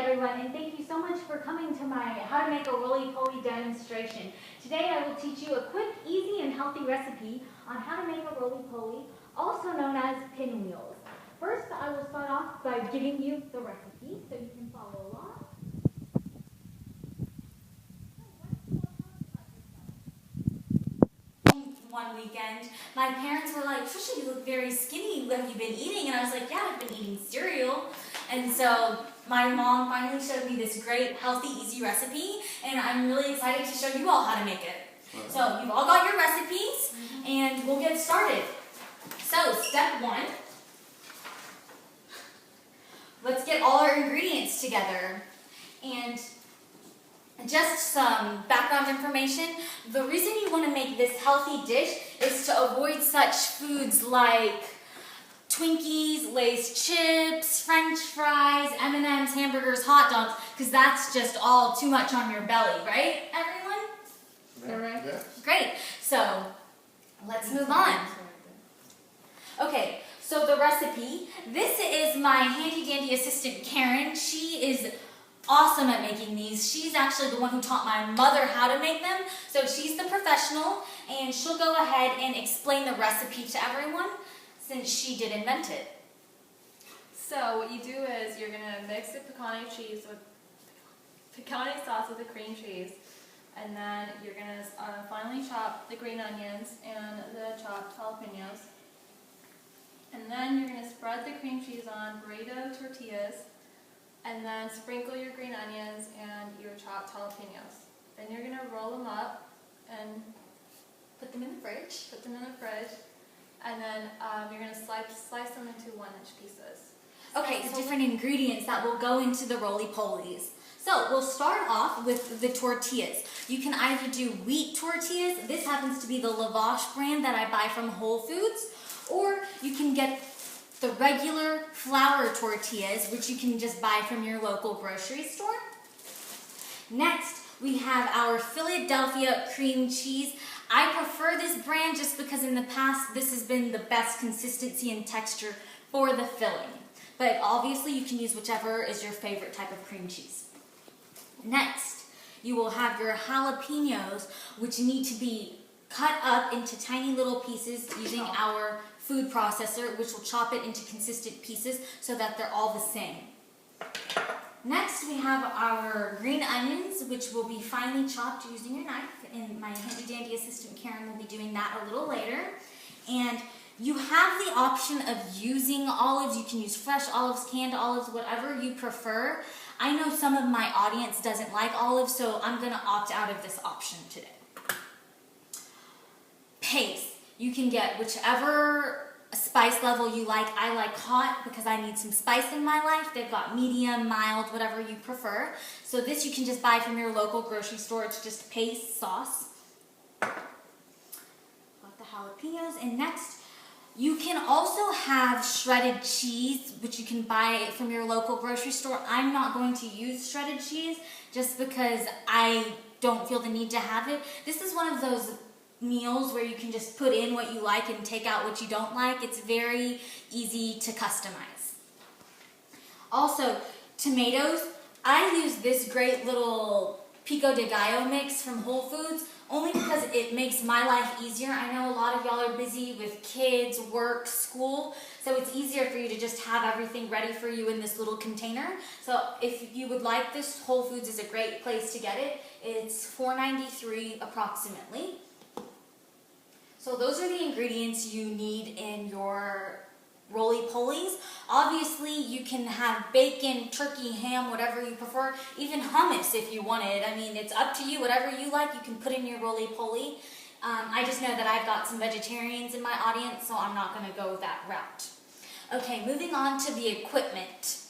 everyone, and thank you so much for coming to my how to make a roly-poly demonstration. Today I will teach you a quick, easy, and healthy recipe on how to make a roly-poly, also known as pinwheels. First, I will start off by giving you the recipe so you can follow along. One weekend, my parents were like, "Trisha, you look very skinny. What have you been eating?" And I was like, "Yeah, I've been eating cereal." And so my mom finally showed me this great, healthy, easy recipe, and I'm really excited to show you all how to make it. So you've all got your recipes, and we'll get started. So step one, let's get all our ingredients together. And just some background information. The reason you want to make this healthy dish is to avoid such foods like Twinkies, Lay's chips, French fries, M&M's, hamburgers, hot dogs, because that's just all too much on your belly, right, everyone? Yeah. Yeah. Great. So let's move on. Okay, so the recipe. This is my handy dandy assistant, Karen. She is awesome at making these. She's actually the one who taught my mother how to make them. So she's the professional, and she'll go ahead and explain the recipe to everyone since she did invent it. So what you do is you're gonna mix the pecani sauce with the cream cheese, and then you're gonna finely chop the green onions and the chopped jalapenos, and then you're gonna spread the cream cheese on burrito tortillas, and then sprinkle your green onions and your chopped jalapenos. Then you're gonna roll them up and Put them in the fridge. and then you're gonna slice them into 1-inch pieces. Okay, so different ingredients that will go into the roly-polies. So we'll start off with the tortillas. You can either do wheat tortillas. This happens to be the Lavash brand that I buy from Whole Foods, or you can get the regular flour tortillas, which you can just buy from your local grocery store. Next, we have our Philadelphia cream cheese. I prefer this brand just because in the past this has been the best consistency and texture for the filling. But obviously you can use whichever is your favorite type of cream cheese. Next, you will have your jalapenos, which need to be cut up into tiny little pieces using our food processor, which will chop it into consistent pieces so that they're all the same. Next, we have our green onions, which will be finely chopped using your knife, and my handy dandy assistant Karen will be doing that a little later. And you have the option of using olives. You can use fresh olives, canned olives, whatever you prefer. I know some of my audience doesn't like olives, so I'm going to opt out of this option today. Paste. You can get whichever spice level you like. I like hot because I need some spice in my life. They've got medium, mild, whatever you prefer. So this you can just buy from your local grocery store. It's just paste sauce. Got the jalapenos. And next, you can also have shredded cheese, which you can buy from your local grocery store. I'm not going to use shredded cheese just because I don't feel the need to have it. This is one of those meals where you can just put in what you like and take out what you don't like. It's very easy to customize. Also, tomatoes. I use this great little pico de gallo mix from Whole Foods only because it makes my life easier. I know a lot of y'all are busy with kids, work, school, so it's easier for you to just have everything ready for you in this little container. So if you would like this, Whole Foods is a great place to get it. It's $4.93 approximately. So those are the ingredients you need in your roly-polies. Obviously, you can have bacon, turkey, ham, whatever you prefer, even hummus if you wanted. I mean, it's up to you. Whatever you like, you can put in your roly-poly. I just know that I've got some vegetarians in my audience, so I'm not going to go that route. Okay, moving on to the equipment.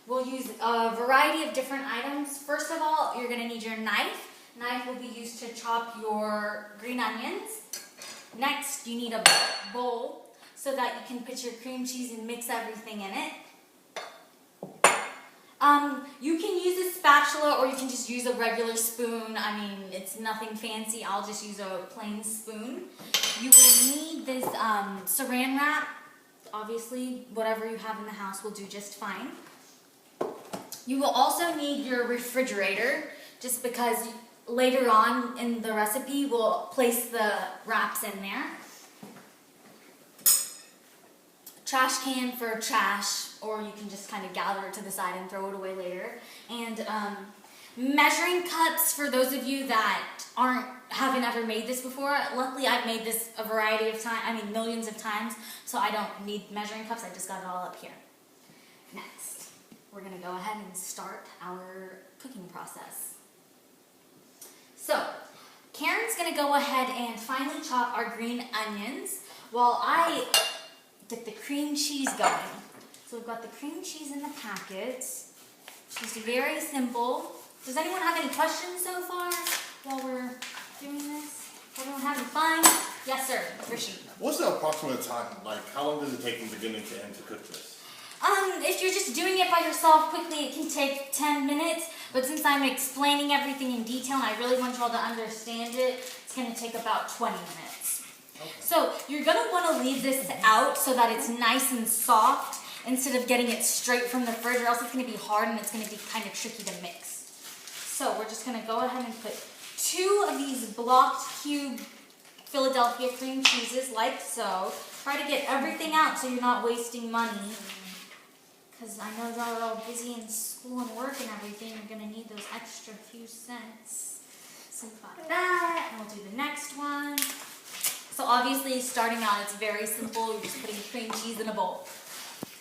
We'll use a variety of different items. First of all, you're going to need your knife. Knife will be used to chop your green onions. Next, you need a bowl so that you can put your cream cheese and mix everything in it. You can use a spatula or you can just use a regular spoon. I mean, it's nothing fancy. I'll just use a plain spoon. You will need this saran wrap. Obviously, whatever you have in the house will do just fine. You will also need your refrigerator, just because later on in the recipe we'll place the wraps in there. Trash can for trash, or you can just kind of gather it to the side and throw it away later. And measuring cups for those of you that haven't ever made this before. Luckily, I've made this a variety of times, millions of times, so I don't need measuring cups. I just got it all up here. Next, we're gonna go ahead and start our cooking process. So, Karen's gonna go ahead and finely chop our green onions while I get the cream cheese going. So we've got the cream cheese in the packets. Just very simple. Does anyone have any questions so far while we're doing this? Everyone having fun? Yes, sir. Rishi. What's the approximate time? Like, how long does it take from beginning to end to cook this? If you're just doing it by yourself quickly, it can take 10 minutes. But since I'm explaining everything in detail and I really want you all to understand it, it's going to take about 20 minutes. Okay. So you're going to want to leave this out so that it's nice and soft instead of getting it straight from the fridge, or else it's going to be hard and it's going to be kind of tricky to mix. So we're just going to go ahead and put 2 of these blocked cube Philadelphia cream cheeses like so. Try to get everything out so you're not wasting money. Because I know y'all are all busy in school and work and everything. You're going to need those extra few cents. So we've got that, and we'll do the next one. So obviously, starting out, it's very simple. You're just putting cream cheese in a bowl.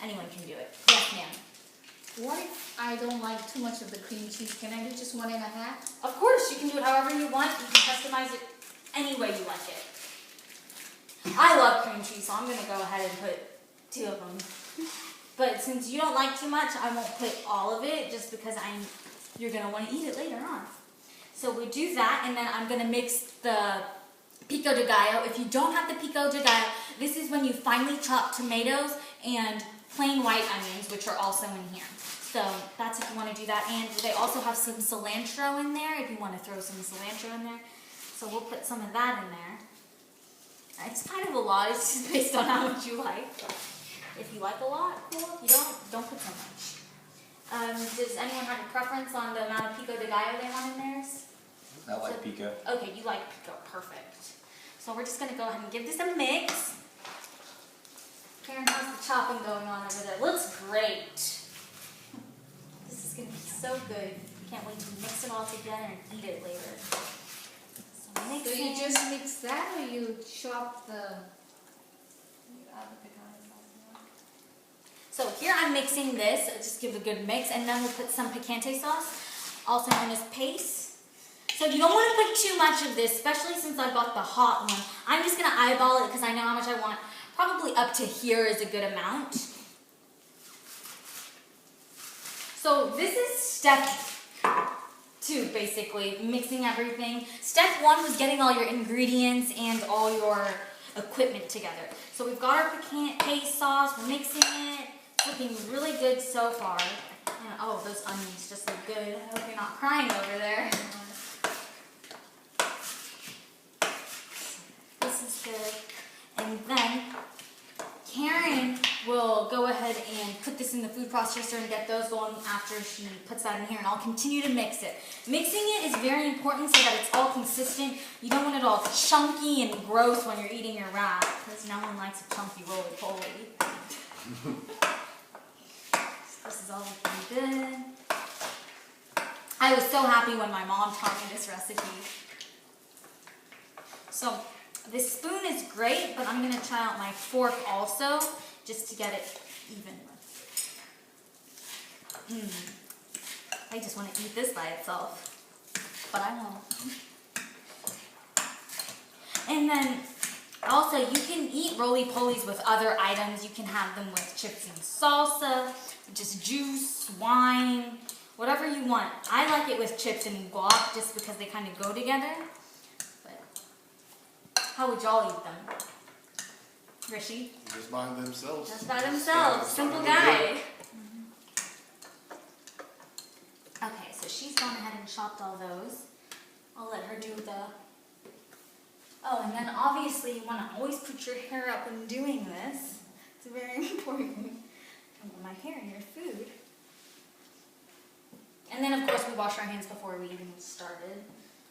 Anyone can do it. Yes, ma'am. What if I don't like too much of the cream cheese? Can I do just 1 1/2? Of course, you can do it however you want. You can customize it any way you like it. I love cream cheese, so I'm going to go ahead and put 2 of them. But since you don't like too much, I won't put all of it just because you're going to want to eat it later on. So we do that, and then I'm going to mix the pico de gallo. If you don't have the pico de gallo, this is when you finely chop tomatoes and plain white onions, which are also in here. So that's if you want to do that. And they also have some cilantro in there if you want to throw some cilantro in there. So we'll put some of that in there. It's kind of a lot. It's just based on how much you like. If you like a lot, cool. If you don't put so much. Does anyone have a preference on the amount of pico de gallo they want in theirs? I like pico. Okay, you like pico. Perfect. So we're just going to go ahead and give this a mix. Karen, how's the chopping going on over there? Looks great. This is going to be so good. Can't wait to mix it all together and eat it later. So you just mix that, or you chop the... You add the pecan sauce. So here I'm mixing this, just give it a good mix, and then we'll put some picante sauce, also known as paste. So you don't want to put too much of this, especially since I bought the hot one. I'm just going to eyeball it because I know how much I want. Probably up to here is a good amount. So this is step 2, basically, mixing everything. Step 1 was getting all your ingredients and all your equipment together. So we've got our picante sauce, we're mixing it. It's looking really good so far. And, oh, those onions just look good. I hope you're not crying over there. This is good. And then Karen will go ahead and put this in the food processor and get those going after she puts that in here, and I'll continue to mix it. Mixing it is very important so that it's all consistent. You don't want it all chunky and gross when you're eating your wrap, because no one likes a chunky Rollie Pollie. This is all looking good. I was so happy when my mom taught me this recipe. So this spoon is great, but I'm going to try out my fork also, just to get it even. I just want to eat this by itself, but I won't. And then, also, you can eat roly-polies with other items. You can have them with chips and salsa, just juice, wine, whatever you want. I like it with chips and guac just because they kind of go together. How would y'all eat them? Rishi? Just by themselves. Just by themselves. Simple Starting guy. Okay, so she's gone ahead and chopped all those. I'll let her do the... Oh, and then obviously you want to always put your hair up when doing this. It's very important. I don't want my hair in your food. wash our hands before we even started.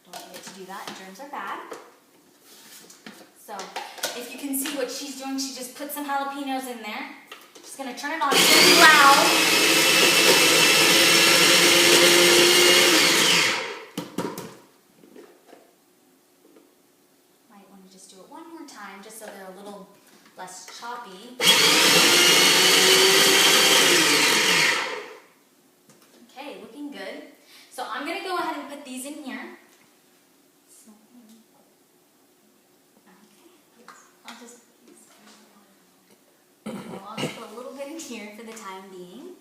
Don't forget to do that. Germs are bad. So, if you can see what she's doing, she just put some jalapenos in there. Just gonna turn it on really loud. Might want to just do it one more time, just so they're a little less choppy. Okay, looking good. So I'm gonna go ahead and put these in here. I'll just put a little bit in here for the time being.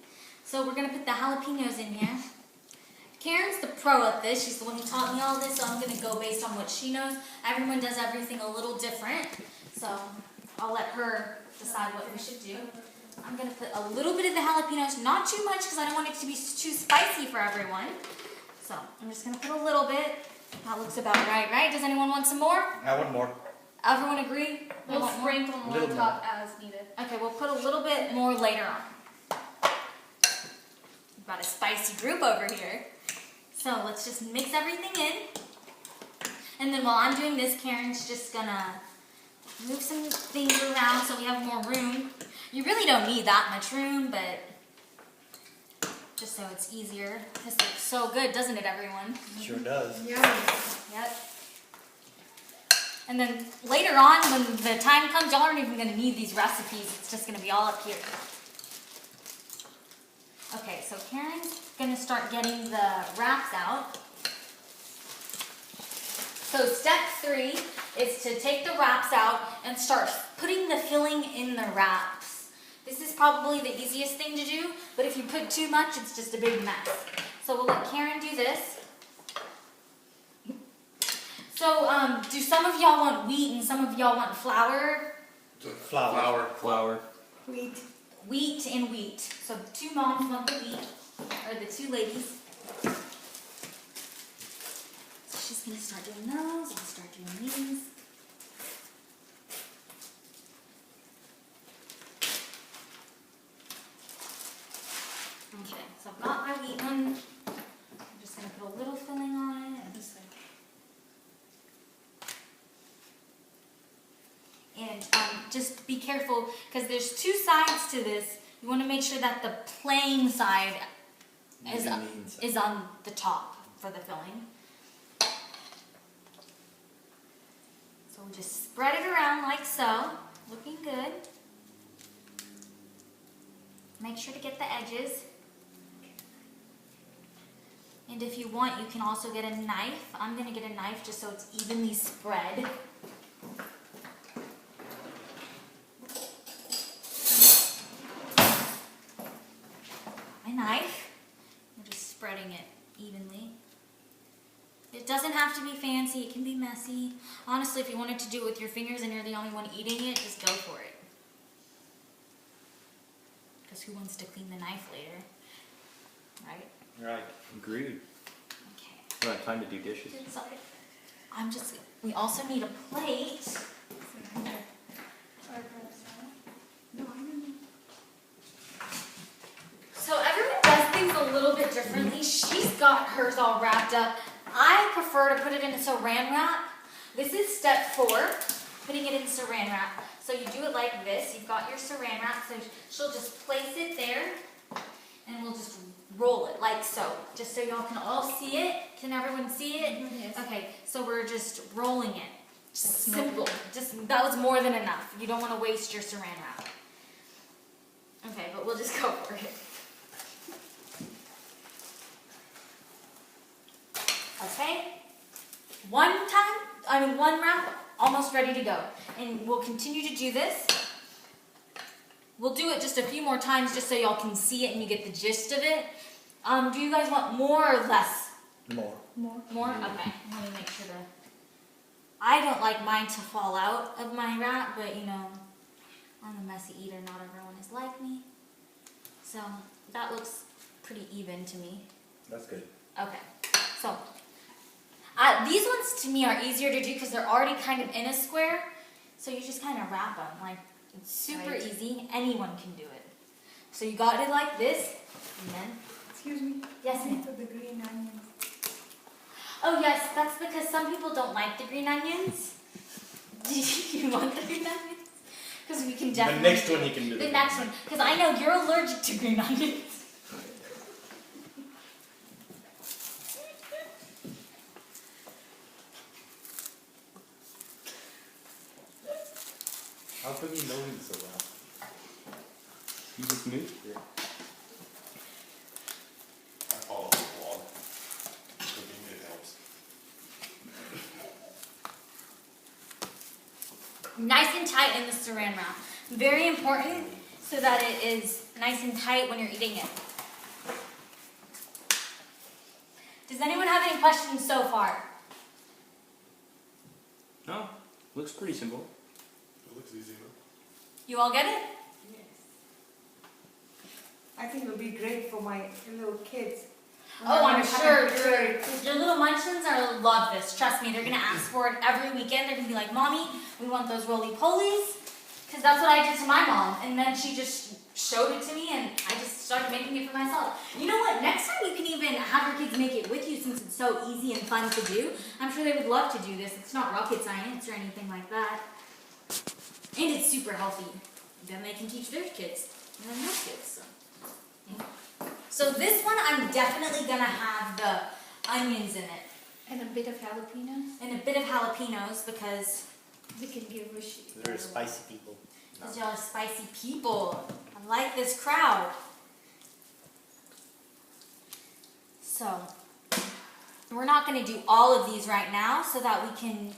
So we're going to put the jalapenos in here. Karen's the pro at this. She's the one who taught me all this, so I'm going to go based on what she knows. Everyone does everything a little different, so I'll let her decide what we should do. I'm going to put a little bit of the jalapenos, not too much because I don't want it to be too spicy for everyone. So I'm just going to put a little bit. That looks about right? Does anyone want some more? I want more. Everyone agree? We'll sprinkle more on top as needed. Okay, we'll put a little bit more later on. We've got a spicy group over here. So let's just mix everything in. And then while I'm doing this, Karen's just gonna move some things around so we have more room. You really don't need that much room, but just so it's easier. This looks so good, doesn't it, everyone? Sure does. Yeah. Yep. And then later on, when the time comes, y'all aren't even going to need these recipes. It's just going to be all up here. Okay, so Karen's going to start getting the wraps out. So step 3 is to take the wraps out and start putting the filling in the wraps. This is probably the easiest thing to do, but if you put too much, it's just a big mess. So we'll let Karen do this. So, do some of y'all want wheat and some of y'all want flour? Flour. Wheat and wheat. So 2 moms want the wheat, or the 2 ladies. So she's going to start doing those, I'll start doing these. Okay, so I've got my wheat one. I'm just going to put a little filling on it. And just be careful, because there's 2 sides to this. You want to make sure that the plain side is on the top for the filling. So we'll just spread it around like so. Looking good. Make sure to get the edges. And if you want, you can also get a knife. I'm going to get a knife just so it's evenly spread. Knife. We're just spreading it evenly. It doesn't have to be fancy, it can be messy. Honestly, if you wanted to do it with your fingers and you're the only one eating it, just go for it. Because who wants to clean the knife later? Right? Right. Agreed. Okay. We don't have time to do dishes. We also need a plate. So everyone does things a little bit differently. She's got hers all wrapped up. I prefer to put it in a saran wrap. This is step 4, putting it in saran wrap. So you do it like this. You've got your saran wrap, so she'll just place it there, and we'll just roll it like so, just so y'all can all see it. Can everyone see it? Yes. Okay, so we're just rolling it. Just simple. That was more than enough. You don't want to waste your saran wrap. Okay, but we'll just go for it. Okay, one wrap, almost ready to go. And we'll continue to do this. We'll do it just a few more times just so y'all can see it and you get the gist of it. Do you guys want more or less? More. More? Okay, let me make sure to... I don't like mine to fall out of my wrap, but you know, I'm a messy eater, not everyone is like me. So, that looks pretty even to me. That's good. Okay, so... these ones to me are easier to do because they're already kind of in a square. So you just kind of wrap them. Like, it's super easy. Anyone can do it. So you got it like this. And then Excuse me. Yes, ma'am. For the green onions. Oh yes, that's because some people don't like the green onions. Do you want the green onions? Because we can The definitely. next one you can do. The next one, because I know you're allergic to green onions. How come you know him so well? You just moved? Yeah. I follow the blog. Cooking, it helps. Nice and tight in the saran wrap. Very important so that it is nice and tight when you're eating it. Does anyone have any questions so far? No. Looks pretty simple. It looks easy though. You all get it? Yes. I think it'll be great for my little kids. Oh, I'm sure Sure. your little munchkins are love this. Trust me, they're gonna ask for it every weekend. They're gonna be like, "Mommy, we want those roly polies," because that's what I did to my mom, and then she just showed it to me, and I just started making it for myself. You know what? Next time you can even have your kids make it with you, since it's so easy and fun to do. I'm sure they would love to do this. It's not rocket science or anything like that, and it's super healthy. Then they can teach their kids, and then their kids. So. Yeah. So this one, I'm definitely gonna have the onions in it. And a bit of jalapenos. And a bit of jalapenos because We can give a They're spicy people. y'all are spicy people. I like this crowd. So, we're not gonna do all of these right now so that we can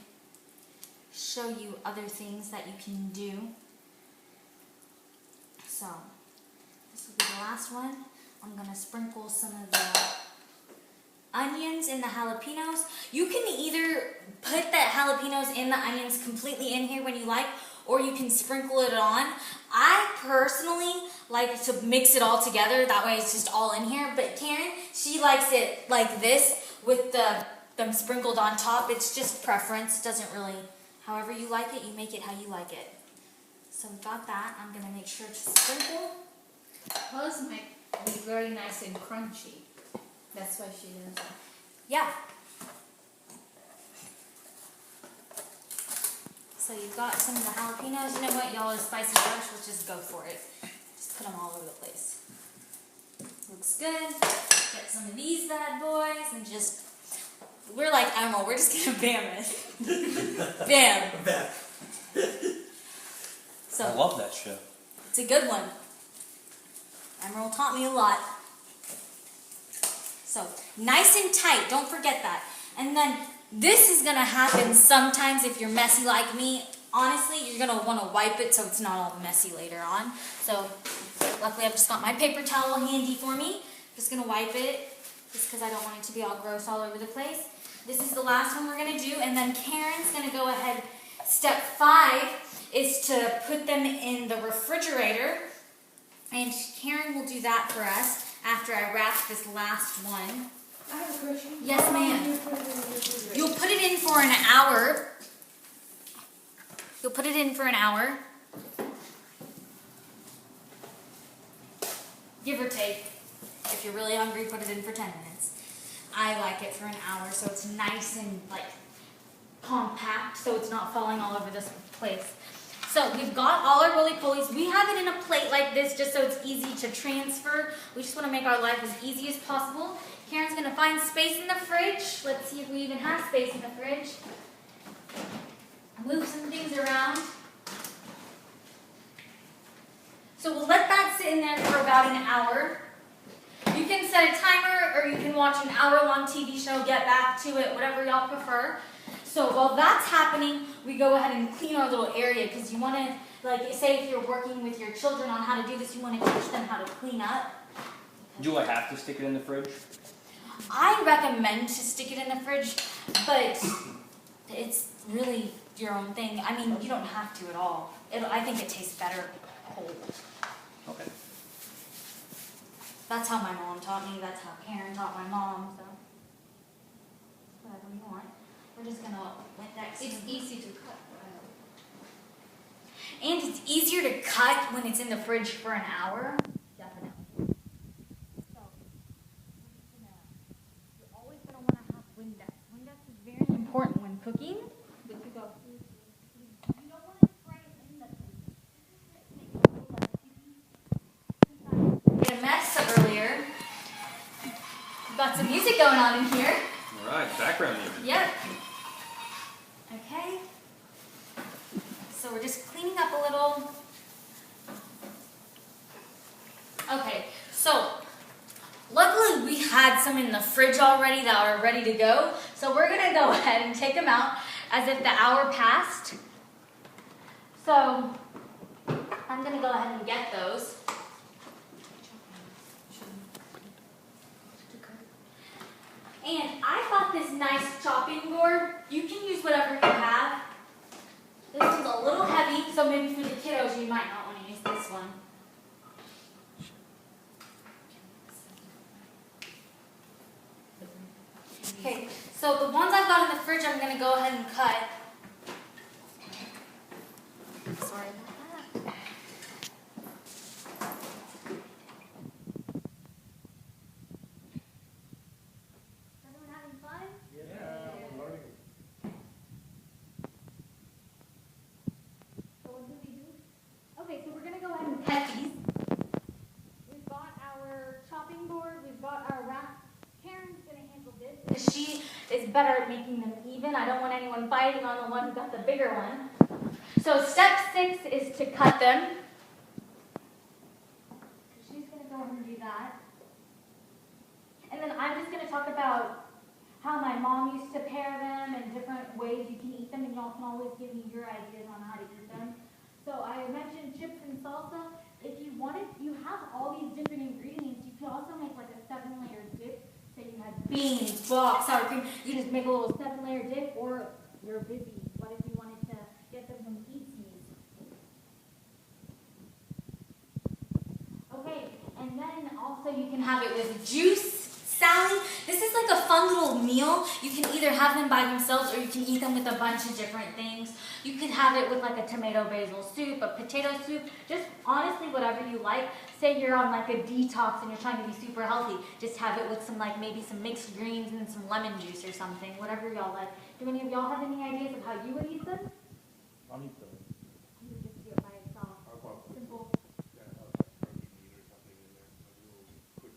show you other things that you can do. So, this will be the last one. I'm gonna sprinkle some of the onions in the jalapenos. You can either put the jalapenos in the onions completely in here when you like, or you can sprinkle it on. I personally like to mix it all together, that way it's just all in here, but Karen, she likes it like this with them sprinkled on top. It's just preference, it doesn't really, however you like it, you make it how you like it. So we got that, I'm gonna make sure to sprinkle. Hers might be very nice and crunchy. That's why she does it. Yeah. So you've got some of the jalapenos. You know what? Y'all are spicy fresh. Let's just go for it. Just put them all over the place. Looks good. Get some of these bad boys and just... We're like, I don't know, we're just gonna bam it. Bam. I So, love that show. it's a good one. Emerald taught me a lot. So, nice and tight, don't forget that. And then, this is gonna happen sometimes if you're messy like me. Honestly, you're gonna wanna wipe it so it's not all messy later on. So, luckily I've just got my paper towel handy for me. Just gonna wipe it, just because I don't want it to be all gross all over the place. This is the last one we're gonna do, and then Karen's gonna go ahead. Step 5 is to put them in the refrigerator. And Karen will do that for us after I wrap this last one. I have a question. Yes, ma'am. How long do you put it in the refrigerator? You'll put it in for an hour. You'll put it in for an hour. Give or take. If you're really hungry, put it in for 10 minutes. I like it for an hour so it's nice and like compact so it's not falling all over this place. So we've got all our roly-polies. We have it in a plate like this just so it's easy to transfer. We just want to make our life as easy as possible. Karen's going to find space in the fridge. Let's see if we even have space in the fridge. Move some things around. So we'll let that sit in there for about an hour. You can set a timer or you can watch an hour-long TV show, get back to it, whatever y'all prefer. So while that's happening, we go ahead and clean our little area because you want to, like, say if you're working with your children on how to do this, you want to teach them how to clean up. Do I have to stick it in the fridge? I recommend to stick it in the fridge, but it's really your own thing. I mean, you don't have to at all. I think it tastes better cold. Okay. That's how my mom taught me. That's how Karen taught my mom. So whatever you want. We're just gonna Windex. It's easy to cut. And it's easier to cut when it's in the fridge for an hour. Definitely. So cooking. Good to go. You don't want to spray it in the food. Made a mess earlier. We've got some music going on in here. All right, background music. Yep. Okay. So we're just cleaning up a little. Okay, so luckily we had some in the fridge already that are ready to go. So we're gonna go ahead and take them out as if the hour passed. So I'm gonna go ahead and get those. And I got this nice chopping board. You can use whatever you have. This one's a little heavy, so maybe for the kiddos you might not want to use this one. Okay, so the ones I've got in the fridge I'm going to go ahead and cut. Sorry about that. Everyone having fun? So what do we do? Okay, so we're going to go ahead and cut these. We've got our chopping board, we've got our wrap. Karen's going to handle this because she is better at making them even. I don't want anyone biting on the one who got the bigger one. So step 6 is to cut them. She's going to go ahead and do that. And then I'm just going to talk about how my mom used to pair them and different ways you can eat them, and y'all can always give me your ideas on how to eat them. So I mentioned chips and salsa. If you wanted, you have all these different ingredients. You could also make like a 7-layer dip. Say you had beans, bok, sour cream. You just make a little 7-layer dip, or you're busy. What if you wanted to get them from Eatsies? Okay, and then also you can have it with juice. Salad. This is like a fun little meal. You can either have them by themselves or you can eat them with a bunch of different things. You could have it with like a tomato basil soup, a potato soup, just honestly whatever you like. Say you're on like a detox and you're trying to be super healthy. Just have it with some like maybe some mixed greens and some lemon juice or something, whatever y'all like. Do any of y'all have any ideas of how you would eat them? I'll eat those. You would just do it by itself. I'll probably, Simple. yeah, I'll put protein meat or something in there, like a little quick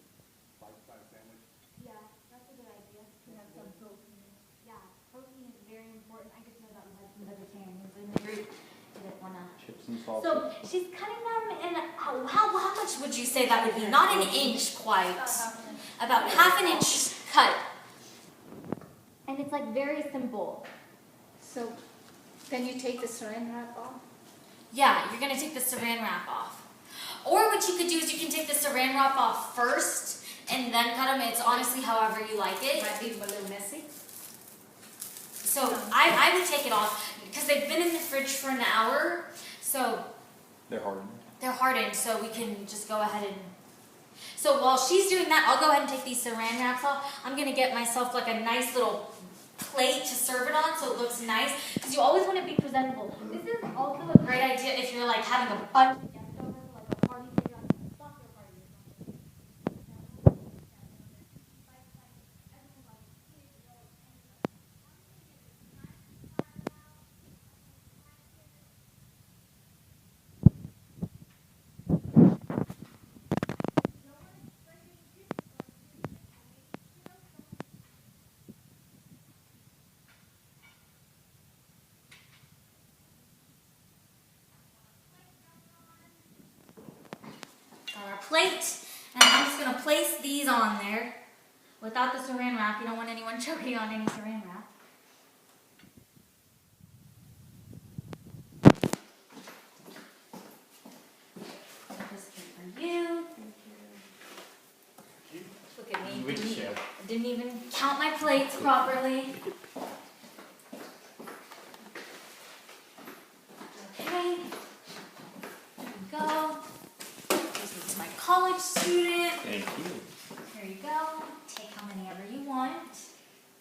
bite-sized sandwich. Yeah, that's a good idea. To have some protein. Yeah, protein is very important. I just know that we had some vegetarians in the group. Didn't wanna. Chips and salsa. So she's cutting them in. How much would you say that would be? Not an inch quite. About half an inch cut. And it's like very simple. So, can you take the saran wrap off? Yeah, you're gonna take the saran wrap off. Or what you could do is you can take the saran wrap off first and then cut them. It's honestly however you like it. Might be a little messy. So I would take it off because they've been in the fridge for an hour. So They're hardened. they're hardened, so we can just go ahead and... So while she's doing that, I'll go ahead and take these saran wraps off. I'm going to get myself like a nice little plate to serve it on so it looks nice. Because you always want to be presentable. This is also a great idea if you're like having a bunch of guests over, like a party, say you're having a soccer party or something. Got our plate, and I'm just going to place these on there without the saran wrap. You don't want anyone choking on any saran wrap. This is for you. Look at me. We can share. I didn't even count my plates properly. Okay. There we go. This is my college student. Thank you. Here you go. Take how many ever you want.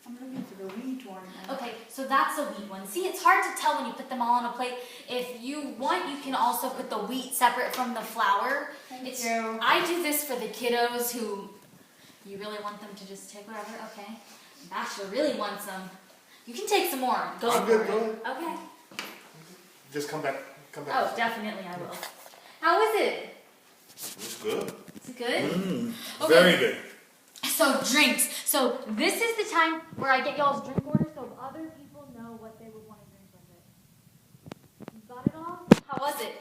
I'm looking for the wheat one. Okay, so that's the wheat one. See, it's hard to tell when you put them all on a plate. If you want, you can also put the wheat separate from the flour. Thank you. I do this for the kiddos who you really want them to just take whatever. Okay. Bachelor really wants them. You can take some more. Go I'm for good, it. go ahead. Okay. Just come back. Oh, definitely I will. How is it? It's good. Is it good? Okay. Very good. So drinks. So this is the time where I get y'all's drink order so other people know what they would want to drink with it. You got it all? How was it?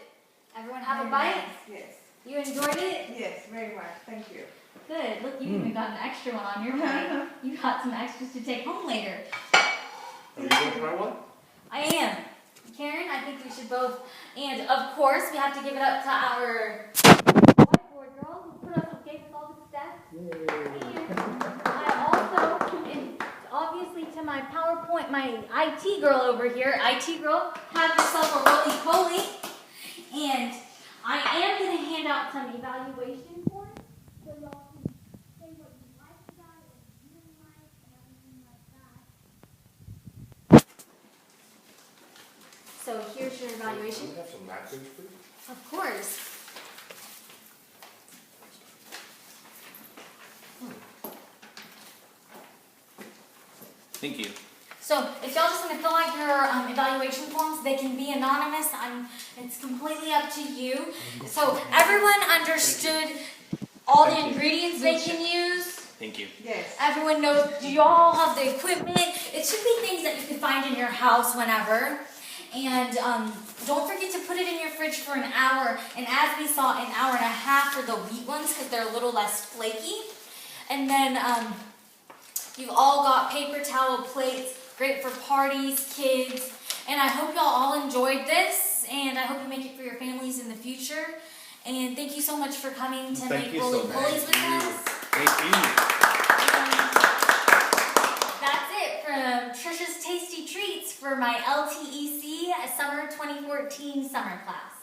Everyone have a bite? Yes. You enjoyed it? Yes, very much. Thank you. Good. Look, you even got an extra one on your plate. You got some extras to take home later. Are you going to try one? I am. Karen, I think we should both. And of course, we have to give it up to our whiteboard girl who put us gave us all the steps. And I also, and obviously to my PowerPoint, my IT girl over here, IT girl, have yourself a Rollie Pollie. And I am going to hand out some evaluation forms so y'all can say what you like about it, what you didn't like, and everything like that. So here's your evaluation. Can we have some napkins, please? Of course. Thank you. So if y'all just want to fill out your evaluation forms, they can be anonymous. It's completely up to you. So everyone understood all the ingredients they can use. Thank you. Yes. Everyone knows, do y'all have the equipment? It should be things that you can find in your house whenever. And don't forget to put it in your fridge for an hour. And as we saw, an hour and a half for the wheat ones because they're a little less flaky. And then you've all got paper towel plates, great for parties, kids. And I hope y'all all enjoyed this. And I hope you make it for your families in the future. And thank you so much for coming to Thank make you Rollie so much. Pollies with us. Thank you. That's it from Trisha's Tasty Treats for my LTEC Summer 2014 summer class.